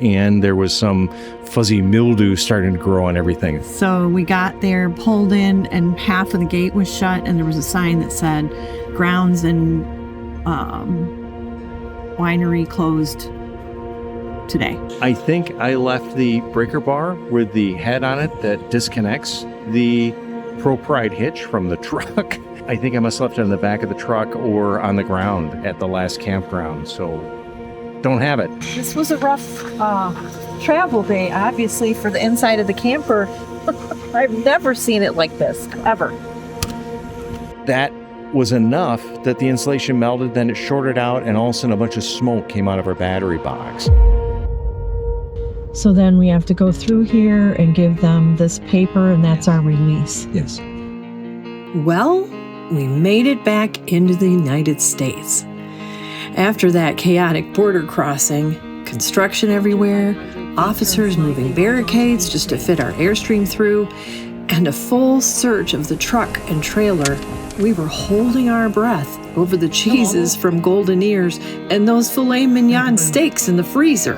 and there was some fuzzy mildew starting to grow on everything. So we got there, pulled in, and half of the gate was shut, and there was a sign that said grounds and winery closed today. I think I left the breaker bar with the head on it that disconnects the Pro Pride hitch from the truck. I think I must have left it in the back of the truck or on the ground at the last campground, so don't have it. This was a rough travel day, obviously, for the inside of the camper. I've never seen it like this, ever. That was enough that the insulation melted, then it shorted out, and all of a sudden a bunch of smoke came out of our battery box. So then we have to go through here and give them this paper, and that's our release. Yes. Well, we made it back into the United States. After that chaotic border crossing, construction everywhere, officers moving barricades just to fit our Airstream through, and a full search of the truck and trailer, we were holding our breath over the cheeses from Golden Ears and those filet mignon steaks in the freezer.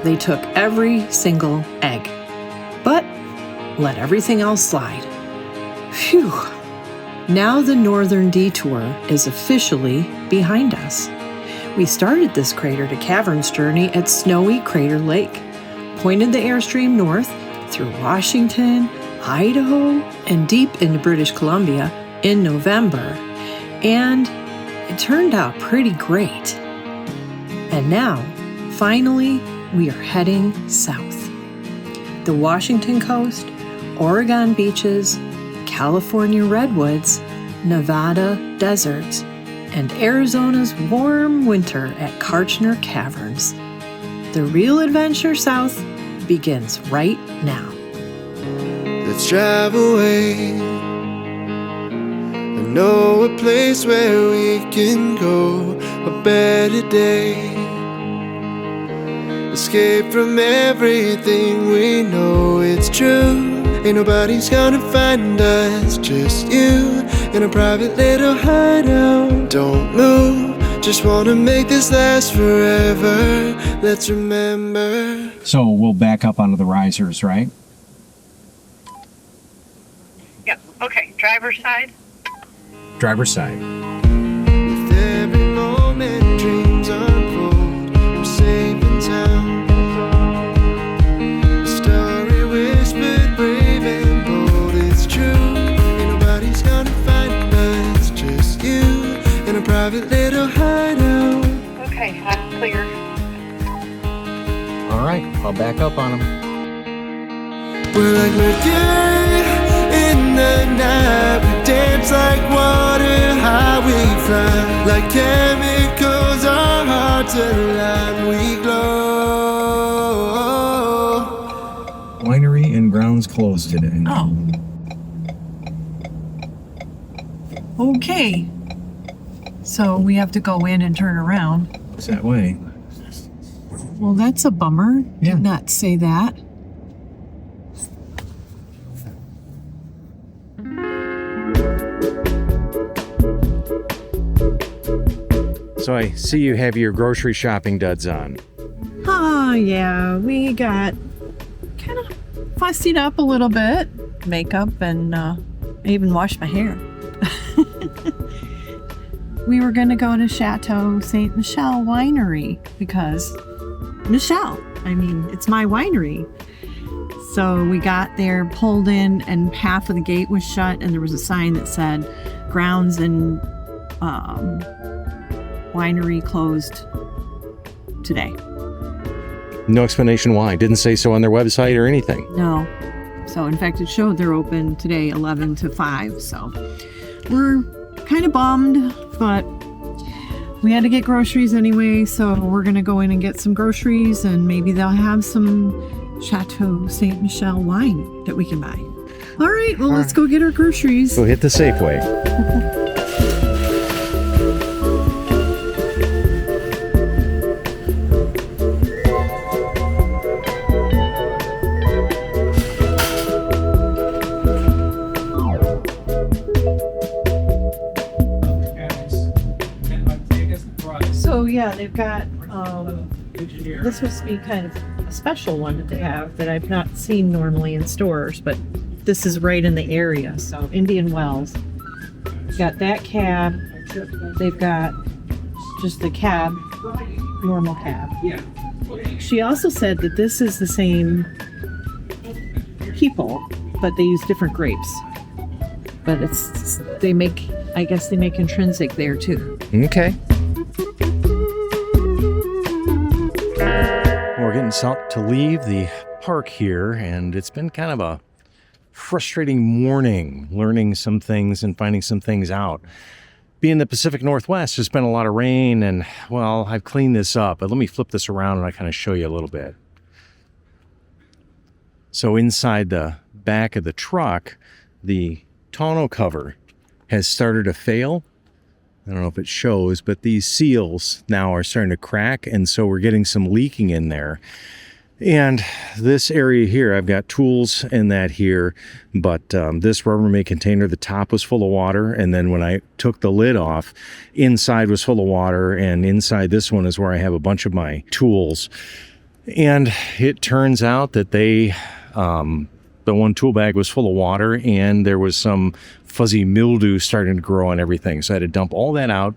They took every single egg, but let everything else slide. Phew. Now the northern detour is officially behind us. We started this Crater to Caverns journey at snowy Crater Lake, pointed the Airstream north through Washington, Idaho, and deep into British Columbia in November, and it turned out pretty great. And now, finally, we are heading south. The Washington coast, Oregon beaches, California redwoods, Nevada deserts, and Arizona's warm winter at Kartchner Caverns. The real adventure south begins right now. Let's drive away. I know a place where we can go, a better day. Escape from everything we know it's true. Ain't nobody's gonna find us, just you in a private little hideout. Don't move, just wanna make this last forever. Let's remember. So we'll back up onto the risers, right? Yep. Okay. Driver's side. Driver's side. With every moment dreams unfold, we're safe in town. A story whispered, brave and bold, it's true. Ain't nobody's gonna find us, just you in a private little hideout. Okay. I'm clear. All right, I'll back up on them. We're like mercury in the night. We dance like water, how we fly. Like chemicals, our hearts align. We glow. Winery and grounds closed today. Oh. Okay. So we have to go in and turn around. It's that way. Well, that's a bummer. Yeah. Did not say that. So I see you have your grocery shopping duds on. Oh, yeah. We got kind of fussied up a little bit. Makeup and I even washed my hair. We were going to go to Chateau Ste. Michelle Winery because Michelle, I mean, it's my winery. So we got there, pulled in, and half of the gate was shut, and there was a sign that said grounds and winery closed today. No explanation why. Didn't say so on their website or anything. No. So in fact, it showed they're open today 11 to 5. So we're kind of bummed, but we had to get groceries anyway. So we're going to go in and get some groceries, and maybe they'll have some Chateau Ste. Michelle wine that we can buy. All right. Well, let's go get our groceries. Go hit the Safeway. So yeah, they've got this must be kind of a special one that they have that I've not seen normally in stores, but this is right in the area. So Indian Wells. Got that cab. They've got just the cab, normal cab. Yeah. She also said that this is the same people, but they use different grapes. But I guess they make intrinsic there too. Okay. We're getting set to leave the park here, and it's been kind of a frustrating morning learning some things and finding some things out. Being the Pacific Northwest, there's been a lot of rain, and, well, I've cleaned this up, but let me flip this around and I kind of show you a little bit. So inside the back of the truck, the tonneau cover has started to fail. I don't know if it shows, but these seals now are starting to crack, and so we're getting some leaking in there. And this area here, I've got tools in that here, but this Rubbermaid container, the top was full of water, and then when I took the lid off, inside was full of water, and inside this one is where I have a bunch of my tools. And it turns out that the one tool bag was full of water, and there was some fuzzy mildew starting to grow on everything. So I had to dump all that out,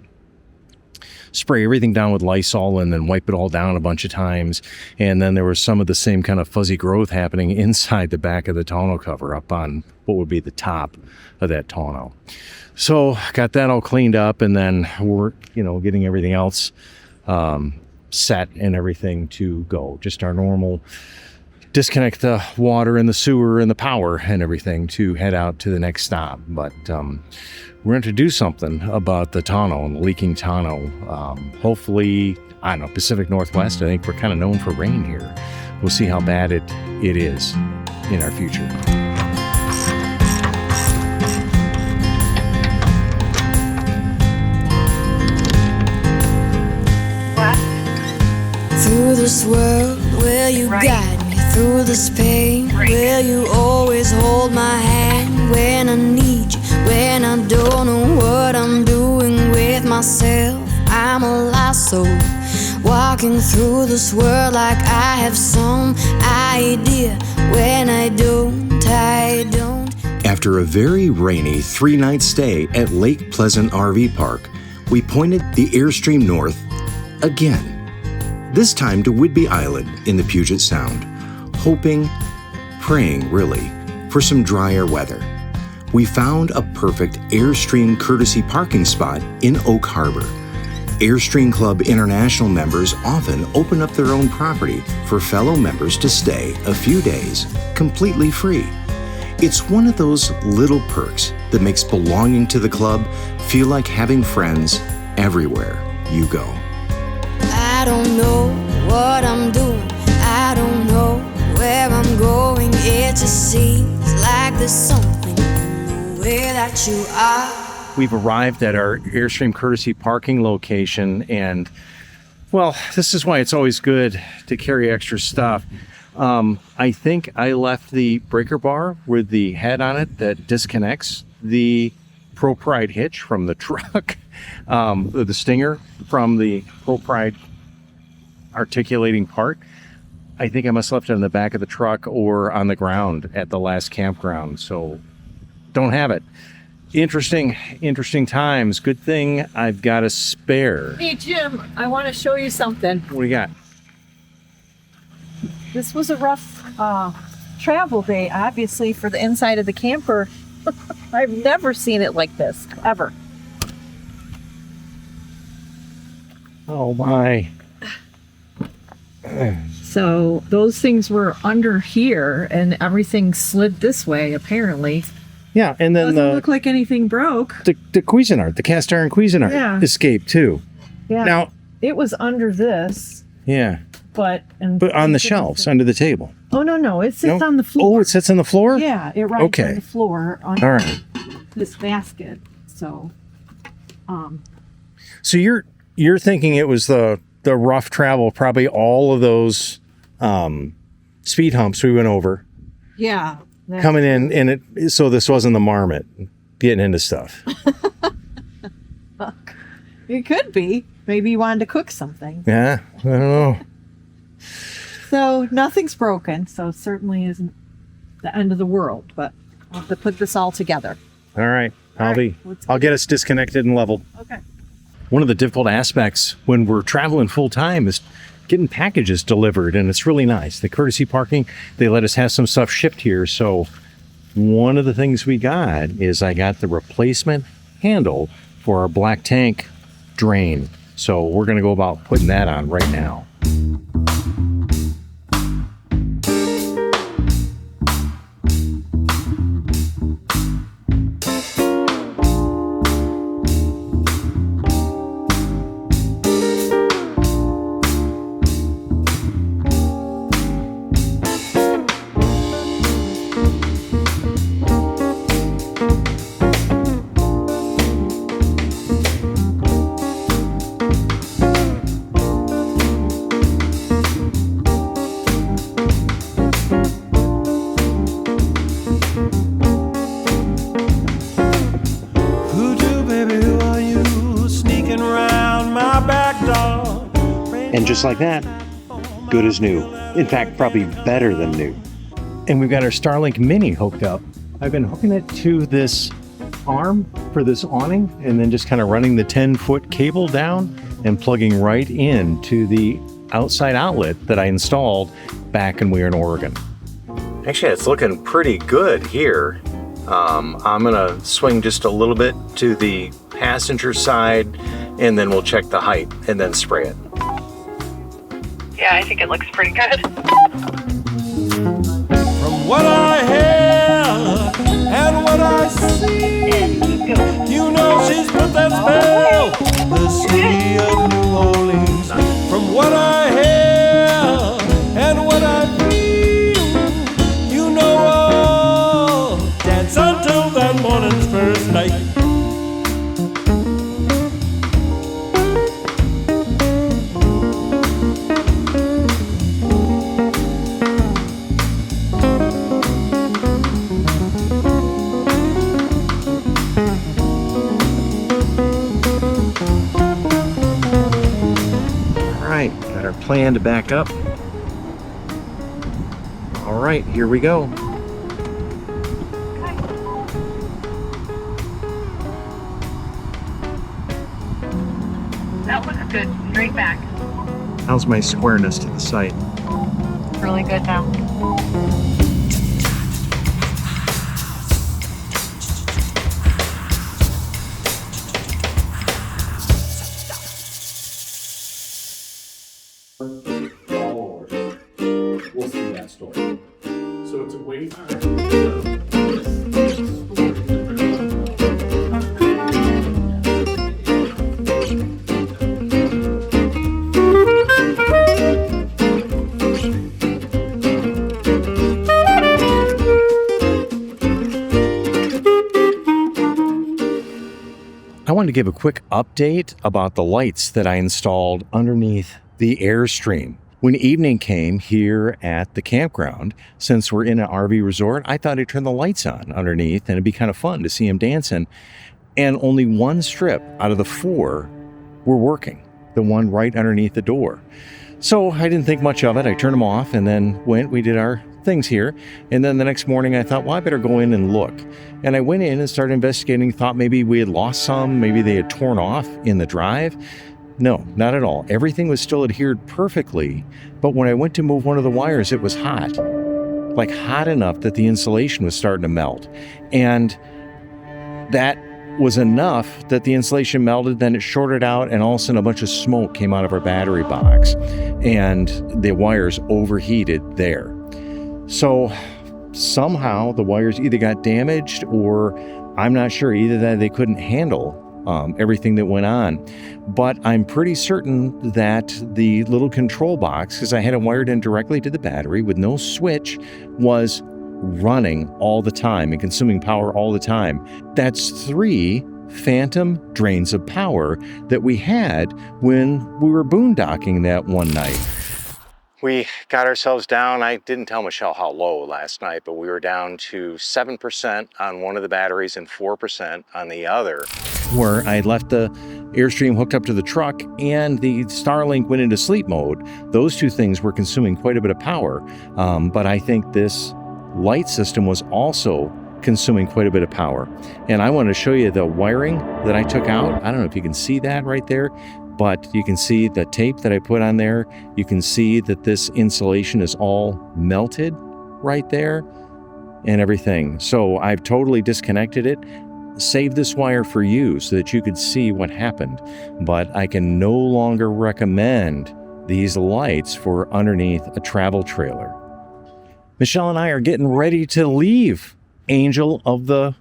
spray everything down with Lysol, and then wipe it all down a bunch of times. And then there was some of the same kind of fuzzy growth happening inside the back of the tonneau cover up on what would be the top of that tonneau. So got that all cleaned up, and then we're, getting everything else set and everything to go. Just our normal disconnect the water and the sewer and the power and everything to head out to the next stop. But we're going to do something about the tonneau and the leaking tonneau. Hopefully, I don't know, Pacific Northwest, I think we're kind of known for rain here. We'll see how bad it is in our future. Through this world, will you guide me? Through this pain, will you always hold my hand when I need you? When I don't know what I'm doing with myself, I'm a lost soul, walking through this world like I have some idea. When I don't. After a very rainy 3-night stay at Lake Pleasant RV Park, we pointed the Airstream north again. This time to Whidbey Island in the Puget Sound, hoping, praying really, for some drier weather. We found a perfect Airstream Courtesy Parking spot in Oak Harbor. Airstream Club International members often open up their own property for fellow members to stay a few days, completely free. It's one of those little perks that makes belonging to the club feel like having friends everywhere you go. I don't know what I'm doing, I don't know where I'm going. It just seems like there's something in the way that you are. We've arrived at our Airstream Courtesy Parking location, and, well, this is why it's always good to carry extra stuff. I think I left the breaker bar with the head on it that disconnects the Pro Pride hitch from the truck, the stinger from the Pro Pride articulating part. I think I must have left it in the back of the truck or on the ground at the last campground, so don't have it. Interesting times. Good thing I've got a spare. Hey Jim, I want to show you something. What do you got? This was a rough travel day, obviously, for the inside of the camper. I've never seen it like this, ever. Oh my. So those things were under here, and everything slid this way, apparently. Yeah, and then Doesn't look like anything broke. the Cuisinart, the cast iron Cuisinart escaped too. Yeah. Now, it was under this, yeah, but on the shelves, under the table. Oh no, it sits No? on the floor. Oh, it sits on the floor? Yeah, it rides Okay. on the floor on All right. this basket. So, So you're thinking it was the rough travel, probably all of those speed humps we went over yeah. coming in, and so this wasn't the marmot getting into stuff. It could be. Maybe you wanted to cook something. Yeah, I don't know. So nothing's broken, so it certainly isn't the end of the world, but I'll have to put this all together. All right. let's I'll get us disconnected and leveled. Okay. One of the difficult aspects when we're traveling full time is getting packages delivered, and it's really nice. The Courtesy Parking, they let us have some stuff shipped here. So one of the things we got is I got the replacement handle for our black tank drain. So we're going to go about putting that on right now. And just like that, good as new. In fact, probably better than new. And we've got our Starlink Mini hooked up. I've been hooking it to this arm for this awning and then just kind of running the 10-foot cable down and plugging right into the outside outlet that I installed back when we were in Oregon. Actually, it's looking pretty good here. I'm gonna swing just a little bit to the passenger side and then we'll check the height and then spray it. Yeah, I think it looks pretty good. From what I hear and what I see, you know she's put that spell, the city of New Orleans. From what I hear and what I feel, you know I'll dance until that morning's first night. Got our plan to back up. All right, here we go. That looks good. Straight back. How's my squareness to the site? Really good now. We'll see that story. So it's a wait. I wanted to give a quick update about the lights that I installed underneath the Airstream. When evening came here at the campground, since we're in an RV resort, I thought I'd turn the lights on underneath and it'd be kind of fun to see them dancing. And only one strip out of the 4 were working, the one right underneath the door. So I didn't think much of it. I turned them off and then we did our things here. And then the next morning I thought, well, I better go in and look. And I went in and started investigating, thought maybe we had lost some, maybe they had torn off in the drive. No, not at all. Everything was still adhered perfectly, but when I went to move one of the wires, it was hot. Like hot enough that the insulation was starting to melt. And that was enough that the insulation melted, then it shorted out, and all of a sudden a bunch of smoke came out of our battery box, and the wires overheated there. So somehow the wires either got damaged or I'm not sure, either that they couldn't handle everything that went on. But I'm pretty certain that the little control box, because I had it wired in directly to the battery with no switch, was running all the time and consuming power all the time. That's 3 phantom drains of power that we had when we were boondocking that one night. We got ourselves down. I didn't tell Michelle how low last night, but we were down to 7% on one of the batteries and 4% on the other. where I left the Airstream hooked up to the truck and the Starlink went into sleep mode. Those two things were consuming quite a bit of power. But I think this light system was also consuming quite a bit of power. And I want to show you the wiring that I took out. I don't know if you can see that right there, but you can see the tape that I put on there. You can see that this insulation is all melted right there and everything. So I've totally disconnected it, saved this wire for you so that you could see what happened. But I can no longer recommend these lights for underneath a travel trailer. Michelle and I are getting ready to leave Angel of the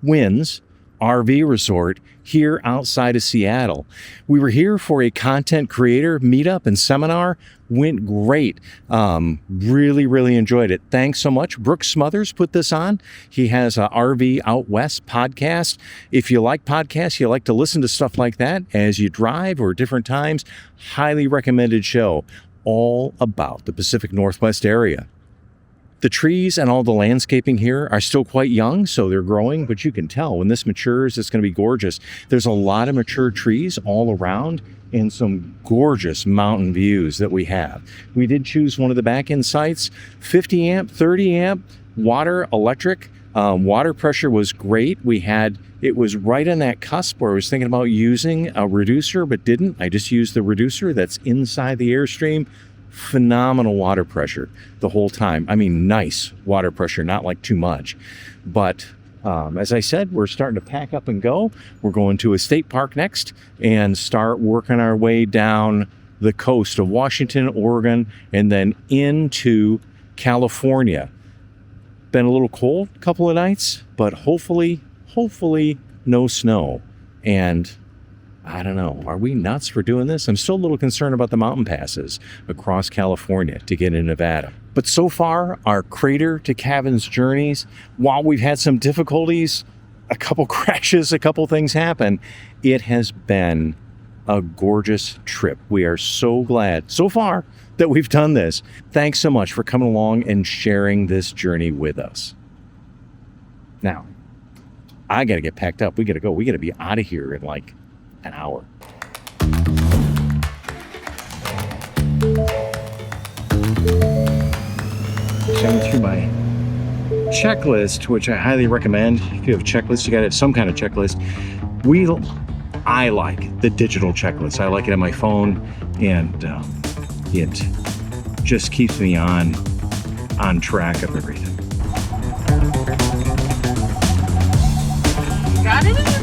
Winds RV Resort here outside of Seattle. We were here for a content creator meetup and seminar. Went great. Really enjoyed it. Thanks so much. Brooks Smothers put this on. He has a RV Out West podcast. If you like podcasts, you like to listen to stuff like that as you drive or different times, highly recommended show all about the Pacific Northwest area. The trees and all the landscaping here are still quite young, so they're growing, but you can tell when this matures, it's going to be gorgeous. There's a lot of mature trees all around and some gorgeous mountain views that we have. We did choose one of the back-end sites, 50 amp, 30 amp, water, electric. Water pressure was great. It was right on that cusp where I was thinking about using a reducer, but didn't. I just used the reducer that's inside the Airstream. Phenomenal water pressure the whole time. I mean, nice water pressure, not like too much. But as I said, we're starting to pack up and go. We're going to a state park next and start working our way down the coast of Washington, Oregon, and then into California. Been a little cold a couple of nights, but hopefully no snow. And I don't know, are we nuts for doing this? I'm still a little concerned about the mountain passes across California to get in Nevada. But so far, our crater to Caverns journeys, while we've had some difficulties, a couple crashes, a couple things happen, it has been a gorgeous trip. We are so glad so far that we've done this. Thanks so much for coming along and sharing this journey with us. Now, I got to get packed up. We got to go. We got to be out of here in like an hour. Going through my checklist, which I highly recommend. If you have a checklist, you got to have some kind of checklist. I like the digital checklist. I like it on my phone, and it just keeps me on track of everything. Got it in your